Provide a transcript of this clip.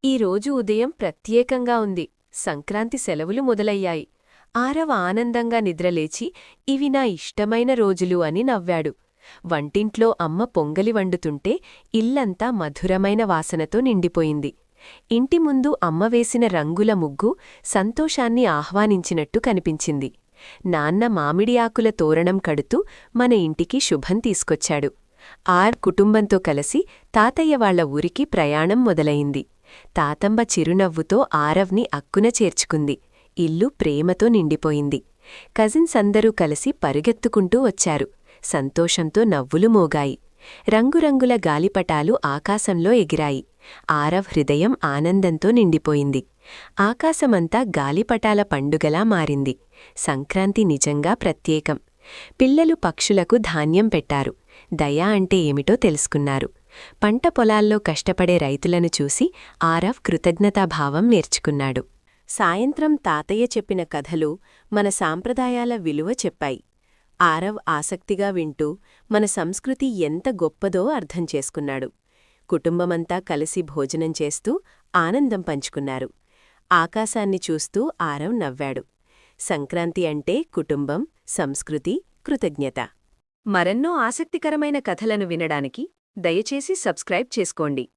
ఈరోజు ఉదయం ప్రత్యేకంగా ఉంది. సంక్రాంతి సెలవులు మొదలయ్యాయి. ఆరవ్ ఆనందంగా నిద్రలేచి ఇవి నా ఇష్టమైన రోజులు అని నవ్వాడు. వంటింట్లో అమ్మ పొంగలి వండుతుంటే ఇల్లంతా మధురమైన వాసనతో నిండిపోయింది. ఇంటి ముందు అమ్మ వేసిన రంగుల ముగ్గు సంతోషాన్ని ఆహ్వానించినట్టు కనిపించింది. నాన్న మామిడి ఆకుల తోరణం కడుతూ మన ఇంటికి శుభం తీసుకొచ్చాడు. కుటుంబంతో కలిసి తాతయ్య వాళ్ల ఊరికి ప్రయాణం మొదలయింది. తాతంబ చిరునవ్వుతో ఆరవ్ని అక్కున చేర్చుకుంది. ఇల్లు ప్రేమతో నిండిపోయింది. కజిన్స్ అందరూ కలిసి పరుగెత్తుకుంటూ వచ్చారు. సంతోషంతో నవ్వులు మోగాయి. రంగురంగుల గాలిపటాలు ఆకాశంలో ఎగిరాయి. ఆరవ్ హృదయం ఆనందంతో నిండిపోయింది. ఆకాశమంతా గాలిపటాల పండుగలా మారింది. సంక్రాంతి నిజంగా ప్రత్యేకం. పిల్లలు పక్షులకు ధాన్యం పెట్టారు. దయ అంటే ఏమిటో తెలుసుకున్నారు. పంట పొలాల్లో కష్టపడే రైతులను చూసి ఆరవ్ కృతజ్ఞతాభావం నేర్చుకున్నాడు. సాయంత్రం తాతయ్య చెప్పిన కథలు మన సాంప్రదాయాల విలువ చెప్పాయి. ఆరవ్ ఆసక్తిగా వింటూ మన సంస్కృతి ఎంత గొప్పదో అర్థం చేసుకున్నాడు. కుటుంబమంతా కలిసి భోజనం చేస్తూ ఆనందం పంచుకున్నారు. ఆకాశాన్ని చూస్తూ ఆరవ్ నవ్వాడు. సంక్రాంతి అంటే కుటుంబం, సంస్కృతి, కృతజ్ఞత. మరెన్నో ఆసక్తికరమైన కథలను వినడానికి దయచేసి సబ్స్క్రైబ్ చేసుకోండి.